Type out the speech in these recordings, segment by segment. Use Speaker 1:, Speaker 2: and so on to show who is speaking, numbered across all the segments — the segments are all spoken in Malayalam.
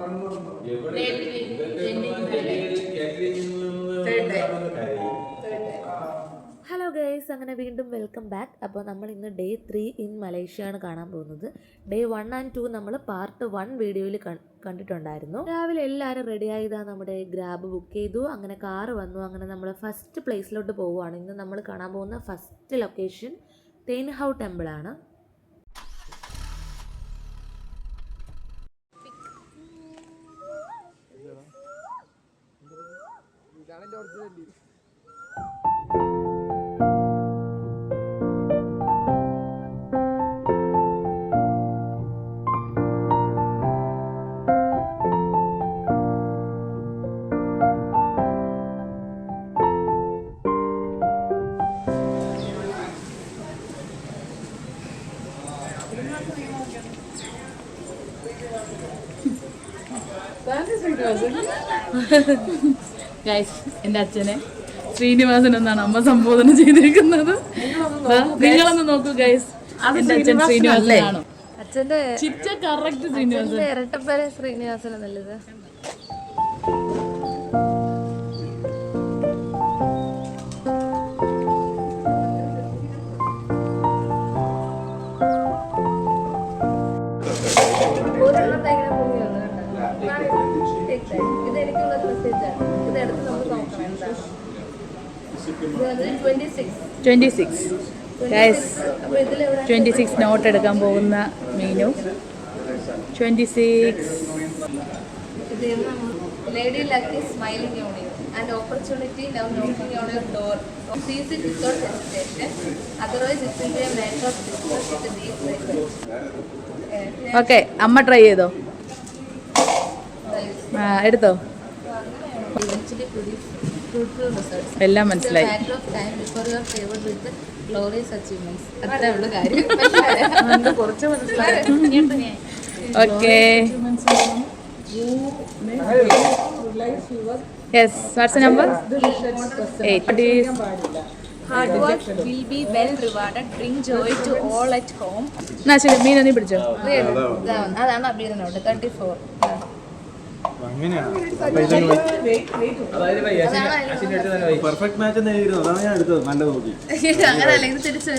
Speaker 1: ഹലോ ഗൈസ്, അങ്ങനെ വീണ്ടും വെൽക്കം ബാക്ക്. അപ്പോൾ നമ്മൾ ഇന്ന് ഡേ 3 ഇൻ മലേഷ്യയാണ് കാണാൻ പോകുന്നത്. ഡേ 1 and 2 നമ്മൾ പാർട്ട് 1 വീഡിയോയിൽ കണ്ടിട്ടുണ്ടായിരുന്നു. രാവിലെ എല്ലാവരും റെഡി ആയതാണ്, നമ്മുടെ ഗ്രാബ് ബുക്ക് ചെയ്തു, അങ്ങനെ കാറ് വന്നു. അങ്ങനെ നമ്മൾ ഫസ്റ്റ് പ്ലേസിലോട്ട് പോവുകയാണ്. ഇന്ന് നമ്മൾ കാണാൻ പോകുന്ന ഫസ്റ്റ് ലൊക്കേഷൻ തേൻ ഹൗ ടെമ്പിൾ ആണ്.
Speaker 2: എന്റെ അച്ഛനെ ശ്രീനിവാസൻ എന്നാണ് അമ്മ സംബോധന ചെയ്തിരിക്കുന്നത്. നിങ്ങളൊന്ന് നോക്കൂ ഗൈസ്, എന്റെ അച്ഛൻ ശ്രീനിവാസനാണോ?
Speaker 1: അച്ഛന്റെ
Speaker 2: ചിറ്റ കറക്റ്റ് ശ്രീനിവാസൻ,
Speaker 1: ഇരട്ടപ്പേരെ ശ്രീനിവാസൻ നല്ലത്.
Speaker 2: ഇത് 26 നോട്ട് എടുക്കാൻ പോകുന്ന Meenu. 26
Speaker 1: Lady luck is smiling on you and opportunity now knocking on your door. Seize it without hesitation. Otherwise it will be a matter of discuss with a deep regret.
Speaker 2: Okay, അമ്മ ട്രൈ ചെയ്തോ? എടുത്തോ?
Speaker 1: Eventually produce fruitful results.
Speaker 2: എല്ലാം മനസ്സിലായി.
Speaker 1: Matter of time before you are favored with the glorious achievements. അത്രേ ഉള്ളൂ കാര്യം. കുറച്ച് മനസ്സിലായി.
Speaker 2: Okay, yes, what's number 8.
Speaker 1: Hard work will be well rewarded. Bring joy to all at home.
Speaker 2: എന്നാ ശരി, മീൻ നീ പിടിച്ചോ.
Speaker 1: അതാണ് അഭിനോട് 34.
Speaker 3: പെർഫെക്റ്റ് മാച്ച് എഴുതിയിരുന്നു, അതാണ് ഞാൻ എടുത്തത്. നല്ല നോക്കി
Speaker 1: അങ്ങനല്ല, ഇത് തിരിച്ചു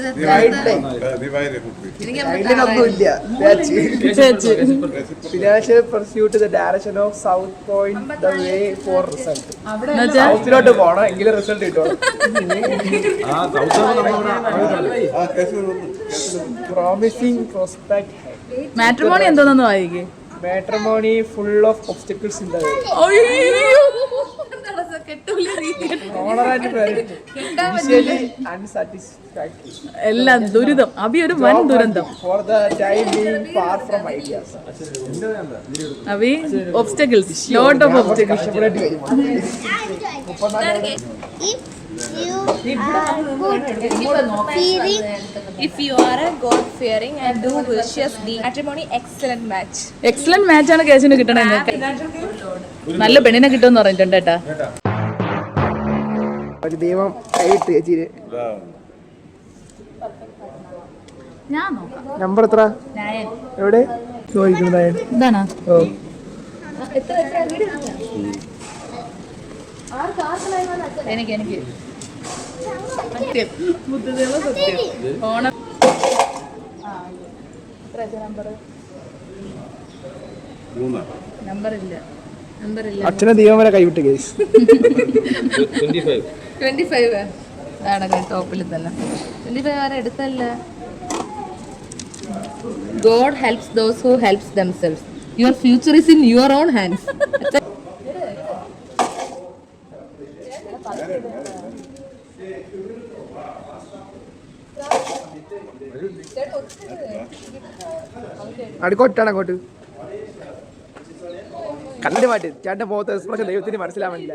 Speaker 4: Financial pursuit to the direction of South Point, the way for result. സൗത്തിലോട്ട് പോണം എങ്കിലും റിസൾട്ട് കിട്ടും. Promising prospect.
Speaker 2: മാട്രിമോണി എന്തോന്നു വായിക്കേ?
Speaker 4: Matrimony full of obstacles in the way. Honor and merit. Initially unsatisfactory.
Speaker 2: എല്ലാം ദുരിതം. അഭി ഒരു വൻ ദുരന്തം.
Speaker 4: For the time being far from ideas.
Speaker 2: Abhi obstacles, lot of obstacles.
Speaker 5: If you are a God fearing and do vicious deed, matrimony excellent match.
Speaker 2: Excellent match ആണ് കേസിന് കിട്ടണേ. നല്ല പെണ്ണിനെ കിട്ടുമെന്ന് പറഞ്ഞിട്ടുണ്ട് കേട്ടാ.
Speaker 4: ഒരു ദൈവം കൈയിട്ട് ചേച്ചിന്.
Speaker 2: ഞാൻ നോക്കാം.
Speaker 4: നമ്പർ എത്ര? എവിടെ ചോദിക്കുന്നത്?
Speaker 2: ഇതാണോ?
Speaker 4: ഓ,
Speaker 2: എനിക്ക് ബുദ്ധദേവ സത്യം ഓണം. നമ്പറില്ല.
Speaker 4: അച്ഛനെ ദൈവം വരെ കൈവിട്ട് കേസ്.
Speaker 1: 25 ആണ് ടോപ്പിൽ തന്നെ. 25 വരെ എടുത്തല്ല. God helps those who helps themselves. Your future is in your own hands.
Speaker 4: അടുക്കോട്ടാണ് അങ്ങോട്ട് കണ്ടിട്ട് മാറ്റി ചേട്ടൻ്റെ മുഖത്ത് എക്സ്പ്രഷൻ ദൈവത്തിന് മനസ്സിലാവില്ല.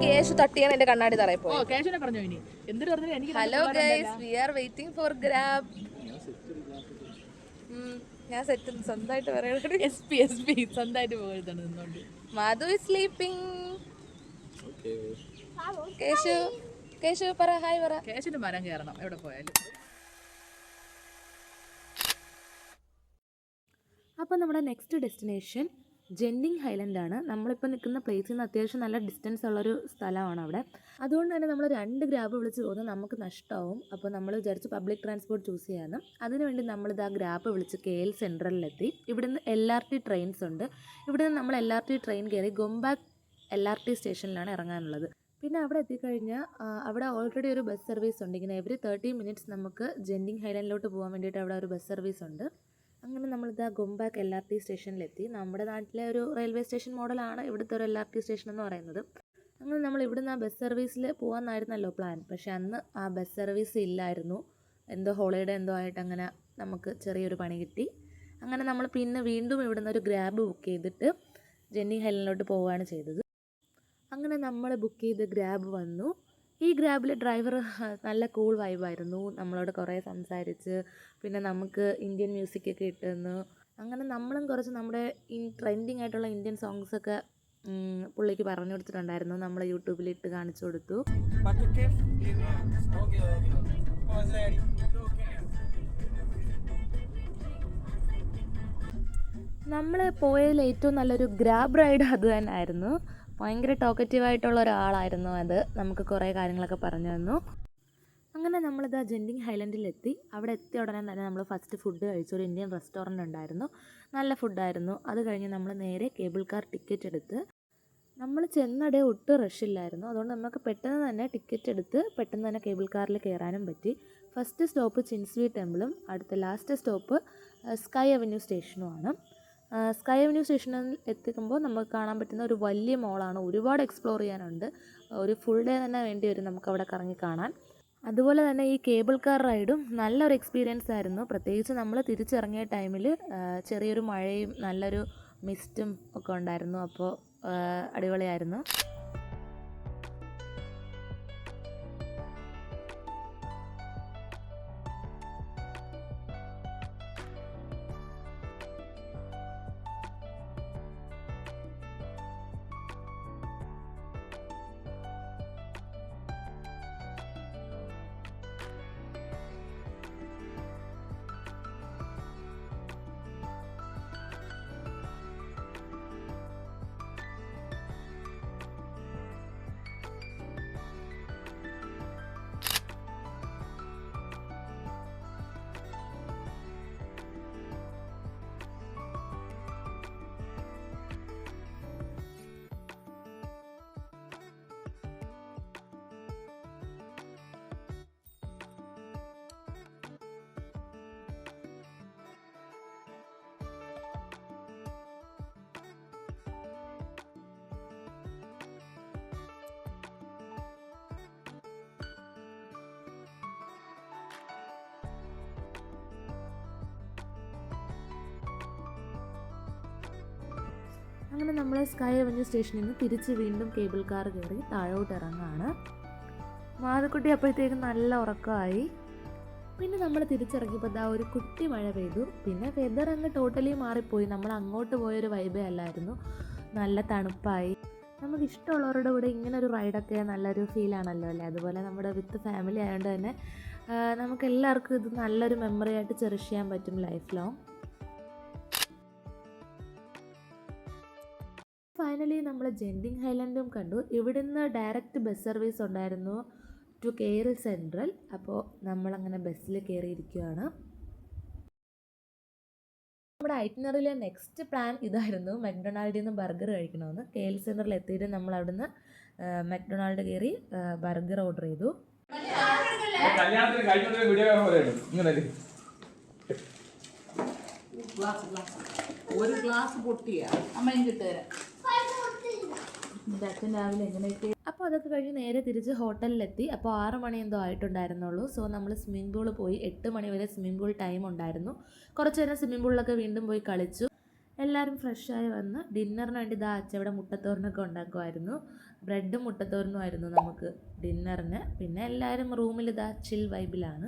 Speaker 5: കേശു തട്ടിയാണ് എന്റെ കണ്ണാടി തറയിൽ
Speaker 2: ഓ
Speaker 5: പോയി.
Speaker 2: കേശുവിനെ പറഞ്ഞു ഇനി എന്തൊരു പറഞ്ഞു എനിക്ക്
Speaker 5: hello guys, we are waiting for grab. ഞാൻ സെറ്റ് സ്വന്തമായിട്ട് പറയണത്.
Speaker 2: SP സ്വന്തമായിട്ട് പോയതാണ് നിന്നോണ്ട്.
Speaker 5: Madhu is sleeping. കേശു പറ, ഹായ് പറ.
Speaker 2: കേശുവിന്റെ മരം കയറണം എവിടെ പോയാലും.
Speaker 1: അപ്പോൾ നമ്മുടെ നെക്സ്റ്റ് ഡെസ്റ്റിനേഷൻ ജെൻഡിങ് ഹൈലൻഡ് ആണ്. നമ്മളിപ്പോൾ നിൽക്കുന്ന പ്ലേസിൽ നിന്ന് അത്യാവശ്യം നല്ല ഡിസ്റ്റൻസ് ഉള്ളൊരു സ്ഥലമാണ് അവിടെ. അതുകൊണ്ട് തന്നെ നമ്മൾ 2 ഗ്രാബ് വിളിച്ച് പോകുന്നത് നമുക്ക് നഷ്ടമാവും. അപ്പോൾ നമ്മൾ വിചാരിച്ച് പബ്ലിക് ട്രാൻസ്പോർട്ട് ചൂസ് ചെയ്യാമെന്ന്. അതിനുവേണ്ടി നമ്മളിത് ആ ഗ്രാബ് വിളിച്ച് KL സെൻട്രലിലെത്തി. ഇവിടുന്ന് LRT ട്രെയിൻസ് ഉണ്ട്. ഇവിടുന്ന് നമ്മൾ LRT ട്രെയിൻ കയറി ഗോംബാക്ക് LRT സ്റ്റേഷനിലാണ് ഇറങ്ങാനുള്ളത്. പിന്നെ അവിടെ എത്തിക്കഴിഞ്ഞാൽ അവിടെ ഓൾറെഡി ഒരു ബസ് സർവീസ് ഉണ്ട്. ഇങ്ങനെ എവറി 30 മിനിറ്റ്സ് നമുക്ക് ജെൻഡിങ് ഹൈലൻഡിലോട്ട് പോകാൻ വേണ്ടിയിട്ട് അവിടെ ഒരു ബസ് സർവീസ് ഉണ്ട്. അങ്ങനെ നമ്മളിതാ ഗോംബാക്ക് LRT സ്റ്റേഷനിലെത്തി. നമ്മുടെ നാട്ടിലെ ഒരു റെയിൽവേ സ്റ്റേഷൻ മോഡലാണ് ഇവിടുത്തെ ഒരു LRT സ്റ്റേഷൻ എന്ന് പറയുന്നത്. അങ്ങനെ നമ്മൾ ഇവിടുന്ന് ആ ബസ് സർവീസിൽ പോകാമെന്നായിരുന്നല്ലോ പ്ലാൻ. പക്ഷെ അന്ന് ആ ബസ് സർവീസ് ഇല്ലായിരുന്നു. എന്തോ ഹോളിഡേ എന്തോ ആയിട്ട് അങ്ങനെ നമുക്ക് ചെറിയൊരു പണി കിട്ടി. അങ്ങനെ നമ്മൾ പിന്നെ വീണ്ടും ഇവിടുന്ന് ഒരു ഗ്രാബ് ബുക്ക് ചെയ്തിട്ട് ജെൻഡിങ് ഹൈലൻഡിലോട്ട് പോവുകയാണ് ചെയ്തത്. അങ്ങനെ നമ്മൾ ബുക്ക് ചെയ്ത് ഗ്രാബ് വന്നു. ഈ ഗ്രാബിൽ ഡ്രൈവർ നല്ല കൂൾ വൈബായിരുന്നു. നമ്മളോട് കുറേ സംസാരിച്ച് പിന്നെ നമുക്ക് ഇന്ത്യൻ മ്യൂസിക്കൊക്കെ ഇട്ടുതന്നു. അങ്ങനെ നമ്മളും കുറച്ച് നമ്മുടെ ട്രെൻഡിങ് ആയിട്ടുള്ള ഇന്ത്യൻ സോങ്സൊക്കെ പുള്ളിക്ക് പറഞ്ഞു കൊടുത്തിട്ടുണ്ടായിരുന്നു. നമ്മൾ യൂട്യൂബിൽ ഇട്ട് കാണിച്ചു കൊടുത്തു. നമ്മൾ പോയതിൽ ഏറ്റവും നല്ലൊരു ഗ്രാബ് റൈഡ് അത് തന്നെ ആയിരുന്നു. ഭയങ്കര ടോക്കറ്റീവായിട്ടുള്ള ഒരാളായിരുന്നു അത്. നമുക്ക് കുറേ കാര്യങ്ങളൊക്കെ പറഞ്ഞു തന്നു. അങ്ങനെ നമ്മളിത് ജെൻഡിങ് ഹൈലൻഡിലെത്തി. അവിടെ എത്തിയ ഉടനെ തന്നെ നമ്മൾ ഫസ്റ്റ് ഫുഡ് കഴിച്ചു. ഒരു ഇന്ത്യൻ റെസ്റ്റോറൻ്റ് ഉണ്ടായിരുന്നു, നല്ല ഫുഡായിരുന്നു. അത് കഴിഞ്ഞ് നമ്മൾ നേരെ കേബിൾ കാർ ടിക്കറ്റ് എടുത്ത് നമ്മൾ ചെന്നടെ ഒട്ടും റഷില്ലായിരുന്നു. അതുകൊണ്ട് നമുക്ക് പെട്ടെന്ന് തന്നെ ടിക്കറ്റ് എടുത്ത് പെട്ടെന്ന് തന്നെ കേബിൾ കാറിൽ കയറാനും പറ്റി. ഫസ്റ്റ് സ്റ്റോപ്പ് ചിൻസ്വി ടെമ്പിളും അടുത്ത ലാസ്റ്റ് സ്റ്റോപ്പ് സ്കൈ അവന്യൂ സ്റ്റേഷനുമാണ്. സ്കൈ അവന്യൂ സ്റ്റേഷനിൽ എത്തിക്കുമ്പോൾ നമുക്ക് കാണാൻ പറ്റുന്ന ഒരു വലിയ മോളാണ്. ഒരുപാട് എക്സ്പ്ലോർ ചെയ്യാനുണ്ട്. ഒരു ഫുൾ ഡേ തന്നെ വേണ്ടി വരും നമുക്ക് അവിടെ കറങ്ങി കാണാൻ. അതുപോലെ തന്നെ ഈ കേബിൾ കാർ റൈഡും നല്ലൊരു എക്സ്പീരിയൻസ് ആയിരുന്നു. പ്രത്യേകിച്ച് നമ്മൾ തിരിച്ചിറങ്ങിയ ടൈമിൽ ചെറിയൊരു മഴയും നല്ലൊരു മിസ്റ്റും ഒക്കെ ഉണ്ടായിരുന്നു. അപ്പോൾ അടിപൊളിയായിരുന്നു. അങ്ങനെ നമ്മൾ സ്കൈ അവന്യൂ സ്റ്റേഷനിൽ നിന്ന് തിരിച്ച് വീണ്ടും കേബിൾ കാർ കയറി താഴോട്ട് ഇറങ്ങാണ്. മാധക്കുട്ടി അപ്പോഴത്തേക്കും നല്ല ഉറക്കമായി. പിന്നെ നമ്മൾ തിരിച്ചിറങ്ങിയപ്പോൾ ദാ ഒരു കുട്ടി മഴ പെയ്തു. പിന്നെ വെതർ അങ്ങ് ടോട്ടലി മാറിപ്പോയി. നമ്മൾ അങ്ങോട്ട് പോയൊരു വൈബേ അല്ലായിരുന്നു. നല്ല തണുപ്പായി. നമുക്ക് ഇഷ്ടമുള്ളവരുടെ കൂടെ ഇങ്ങനെ ഒരു റൈഡൊക്കെ നല്ലൊരു ഫീലാണല്ലോ അല്ലേ. അതുപോലെ നമ്മുടെ വിത്ത് ഫാമിലി ആയതുകൊണ്ട് തന്നെ നമുക്ക് എല്ലാവർക്കും ഇത് നല്ലൊരു മെമ്മറി ആയിട്ട് ചെറിഷ് ചെയ്യാൻ പറ്റും ലൈഫ് ലോങ്. ഫൈനലി നമ്മൾ ജെൻഡിങ് ഹൈലൻഡും കണ്ടു. ഇവിടുന്ന് ഡയറക്റ്റ് ബസ് സർവീസ് ഉണ്ടായിരുന്നു ടു KL സെൻട്രൽ. അപ്പോൾ നമ്മളങ്ങനെ ബസ്സിൽ കയറിയിരിക്കുകയാണ്. നമ്മുടെ ഐറ്റിനറിയിലെ നെക്സ്റ്റ് പ്ലാൻ ഇതായിരുന്നു, മക്ഡൊണാൾഡിൽ നിന്ന് ബർഗർ കഴിക്കണമെന്ന്. KL സെൻട്രൽ എത്തിയിട്ട് നമ്മൾ അവിടുന്ന് മക്ഡൊണാൾഡ് കയറി ബർഗർ ഓർഡർ ചെയ്തു.
Speaker 2: ഒരു ഗ്ലാസ് പൊട്ടിയ അമ്മയും കിട്ടുതരാം. അച്ഛൻ രാവിലെ എങ്ങനെയൊക്കെ. അപ്പോൾ അതൊക്കെ കഴിഞ്ഞ് നേരെ തിരിച്ച് ഹോട്ടലിലെത്തി. അപ്പോൾ 6 മണി എന്തോ ആയിട്ടുണ്ടായിരുന്നുള്ളൂ. സോ നമ്മൾ സ്വിമ്മിംഗ് പൂൾ പോയി. 8 മണി വരെ സ്വിമ്മിംഗ് പൂൾ ടൈം ഉണ്ടായിരുന്നു. കുറച്ച് നേരം സ്വിമ്മിംഗ് പൂളിലൊക്കെ വീണ്ടും പോയി കളിച്ചു. എല്ലാവരും ഫ്രഷായി വന്ന് ഡിന്നറിന് വേണ്ടി അച്ഛൻ ഇവിടെ മുട്ടത്തോരനൊക്കെ ഉണ്ടാക്കുമായിരുന്നു. ബ്രെഡും മുട്ടത്തോരനുമായിരുന്നു നമുക്ക് ഡിന്നറിന്. പിന്നെ എല്ലാവരും റൂമിൽ ഇതാ ചിൽ വൈബിലാണ്.